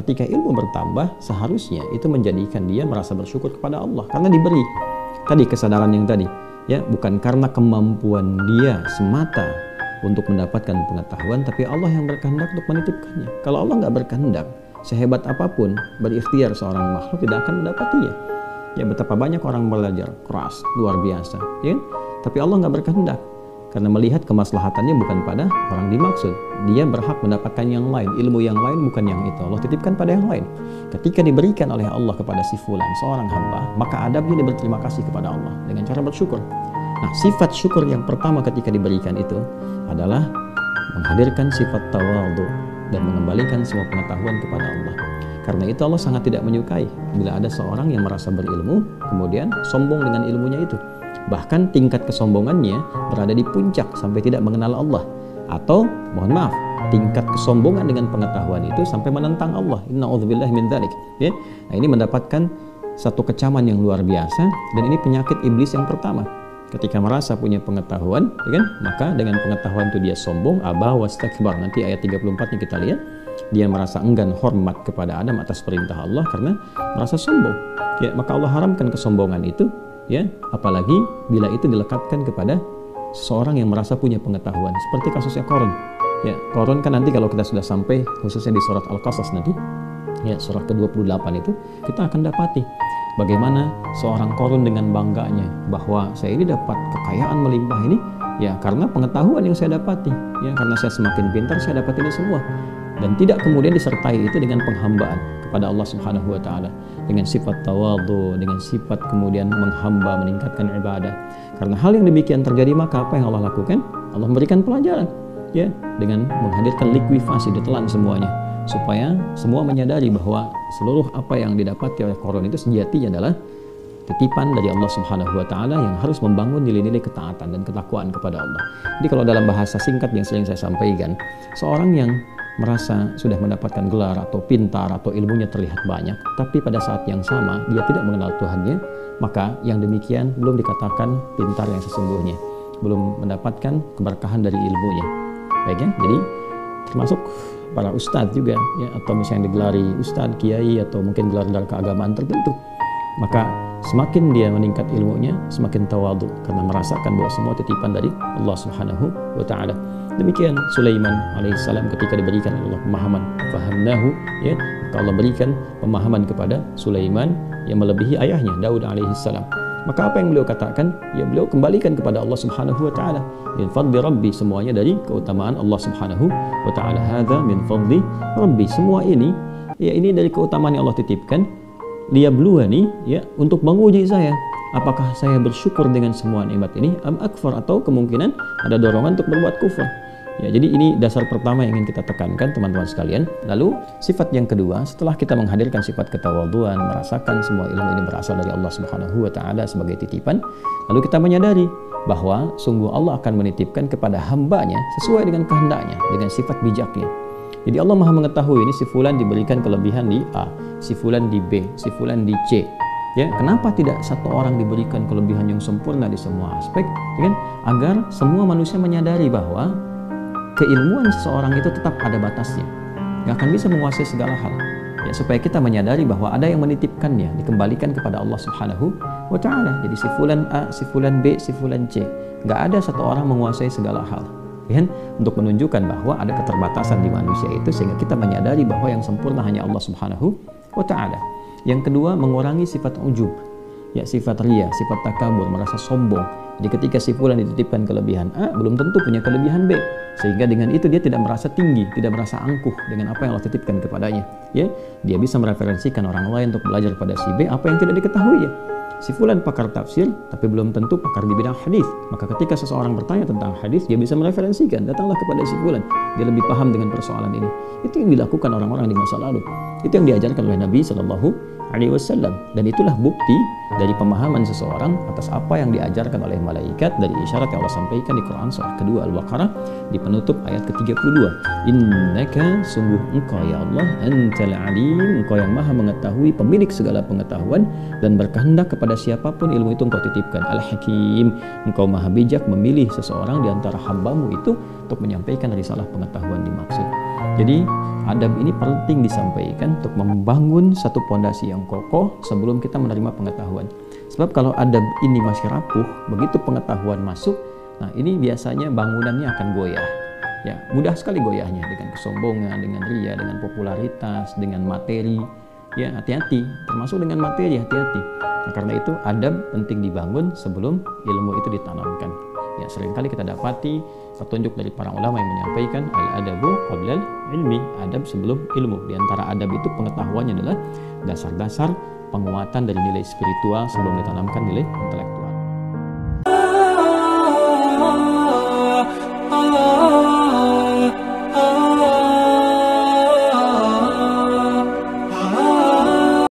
ketika ilmu bertambah, seharusnya itu menjadikan dia merasa bersyukur kepada Allah karena diberi tadi kesadaran yang tadi, ya, bukan karena kemampuan dia semata untuk mendapatkan pengetahuan, tapi Allah yang berkehendak untuk menitipkannya. Kalau Allah nggak berkehendak, sehebat apapun berikhtiar seorang makhluk tidak akan mendapatinya. Ya, betapa banyak orang belajar keras luar biasa, ya, tapi Allah nggak berkehendak. Karena melihat kemaslahatannya bukan pada orang dimaksud. Dia berhak mendapatkan yang lain, ilmu yang lain bukan yang itu. Allah titipkan pada yang lain. Ketika diberikan oleh Allah kepada si fulan, seorang hamba, maka adabnya dia berterima kasih kepada Allah dengan cara bersyukur. Nah, sifat syukur yang pertama ketika diberikan itu adalah menghadirkan sifat tawadhu dan mengembalikan semua pengetahuan kepada Allah. Karena itu Allah sangat tidak menyukai bila ada seorang yang merasa berilmu, kemudian sombong dengan ilmunya itu. Bahkan tingkat kesombongannya berada di puncak sampai tidak mengenal Allah. Atau, mohon maaf, tingkat kesombongan dengan pengetahuan itu sampai menentang Allah. Inna'udzubillahi min dzalik. Ya. Nah, ini mendapatkan satu kecaman yang luar biasa, dan ini penyakit iblis yang pertama. Ketika merasa punya pengetahuan, ya kan? Maka dengan pengetahuan itu dia sombong, aba wastakbar. Nanti ayat 34-nya kita lihat, dia merasa enggan hormat kepada Adam atas perintah Allah karena merasa sombong. Ya, maka Allah haramkan kesombongan itu. Ya, apalagi bila itu dilekatkan kepada seseorang yang merasa punya pengetahuan, seperti kasusnya Qarun. Ya, Qarun kan nanti kalau kita sudah sampai khususnya di surat Al-Qasas nanti, ya, surah ke-28 itu kita akan dapati bagaimana seorang Qarun dengan bangganya bahwa saya ini dapat kekayaan melimpah ini ya karena pengetahuan yang saya dapati, ya, karena saya semakin pintar saya dapat ini semua. Dan tidak kemudian disertai itu dengan penghambaan kepada Allah Subhanahu wa taala, dengan sifat tawadhu, dengan sifat kemudian menghamba, meningkatkan ibadah. Karena hal yang demikian terjadi, maka apa yang Allah lakukan? Allah memberikan pelajaran, ya, dengan menghadirkan likuifasi, ditelan semuanya, supaya semua menyadari bahwa seluruh apa yang didapati oleh Qarun itu sejatinya adalah titipan dari Allah Subhanahu wa taala yang harus membangun nilai-nilai ketaatan dan ketakwaan kepada Allah. Jadi kalau dalam bahasa singkat yang sering saya sampaikan, seorang yang merasa sudah mendapatkan gelar atau pintar atau ilmunya terlihat banyak, tapi pada saat yang sama dia tidak mengenal Tuhannya, maka yang demikian belum dikatakan pintar yang sesungguhnya, belum mendapatkan keberkahan dari ilmunya. Baik, ya, jadi termasuk para ustadz juga, ya, atau misalnya digelari ustadz, kiai, atau mungkin gelar-gelar keagamaan tertentu, maka semakin dia meningkat ilmunya, semakin tawadhu karena merasakan bahwa semua titipan dari Allah Subhanahu wa taala. Demikian Sulaiman alaihissalam ketika diberikan Allah pemahaman, fahamnahu, ya, maka Allah berikan pemahaman kepada Sulaiman yang melebihi ayahnya Daud alaihissalam. Maka apa yang beliau katakan? Ya, beliau kembalikan kepada Allah Subhanahu wa taala. Min fadli rabbi, semuanya dari keutamaan Allah Subhanahu wa taala. Hadza min fadli rabbi, semua ini, ya, ini dari keutamaan yang Allah titipkan. Liyabluwani, ya, untuk menguji saya, apakah saya bersyukur dengan semua nikmat ini, am akfar, atau kemungkinan ada dorongan untuk berbuat kufur. Ya, jadi ini dasar pertama yang ingin kita tekankan, teman-teman sekalian. Lalu sifat yang kedua, setelah kita menghadirkan sifat ketawadhuan, merasakan semua ilmu ini berasal dari Allah Subhanahu wa taala sebagai titipan, lalu kita menyadari bahwa sungguh Allah akan menitipkan kepada hambanya sesuai dengan kehendaknya, dengan sifat bijaknya. Jadi Allah Maha mengetahui ini si fulan diberikan kelebihan di A, si fulan di B, si fulan di C. Ya, kenapa tidak satu orang diberikan kelebihan yang sempurna di semua aspek, ya kan? Agar semua manusia menyadari bahwa keilmuan seseorang itu tetap ada batasnya, nggak akan bisa menguasai segala hal. Ya, supaya kita menyadari bahwa ada yang menitipkannya, dikembalikan kepada Allah Subhanahu wa taala. Jadi si fulan A, si fulan B, si fulan C, nggak ada satu orang menguasai segala hal. Ya, untuk menunjukkan bahwa ada keterbatasan di manusia itu, sehingga kita menyadari bahwa yang sempurna hanya Allah Subhanahu wa taala. Yang kedua, mengurangi sifat ujub, ya, sifat riya, sifat takabur, merasa sombong. Jadi ketika si fulan dititipkan kelebihan A, belum tentu punya kelebihan B, sehingga dengan itu dia tidak merasa tinggi, tidak merasa angkuh dengan apa yang Allah titipkan kepadanya. Ya, dia bisa mereferensikan orang lain untuk belajar pada si B apa yang tidak diketahui, ya. Si fulan pakar tafsir, tapi belum tentu pakar di bidang hadis. Maka ketika seseorang bertanya tentang hadis, dia bisa mereferensikan, datanglah kepada si fulan, dia lebih paham dengan persoalan ini. Itu yang dilakukan orang-orang di masa lalu. Itu yang diajarkan oleh Nabi Shallallahu Alaihi Wasallam, dan itulah bukti dari pemahaman seseorang atas apa yang diajarkan oleh malaikat dari isyarat yang Allah sampaikan di Quran surah kedua Al-Baqarah di penutup ayat ke-32. Innaka, sungguh engkau ya Allah, antal alim, engkau yang maha mengetahui, pemilik segala pengetahuan, dan berkehendak kepada siapapun ilmu itu engkau titipkan. Al-Hakim, engkau maha bijak memilih seseorang di antara hambamu itu untuk menyampaikan risalah pengetahuan dimaksud. Jadi adab ini penting disampaikan untuk membangun satu pondasi yang kokoh sebelum kita menerima pengetahuan. Sebab kalau adab ini masih rapuh, begitu pengetahuan masuk, nah ini biasanya bangunannya akan goyah. Ya, mudah sekali goyahnya dengan kesombongan, dengan ria, dengan popularitas, dengan materi. Ya, hati-hati, termasuk dengan materi, hati-hati. Nah, karena itu adab penting dibangun sebelum ilmu itu ditanamkan. Ya, seringkali kita dapati petunjuk dari para ulama yang menyampaikan al-adabu qablal ilmi, adab sebelum ilmu. Di antara adab itu pengetahuannya adalah dasar-dasar penguatan dari nilai spiritual sebelum ditanamkan nilai intelektual.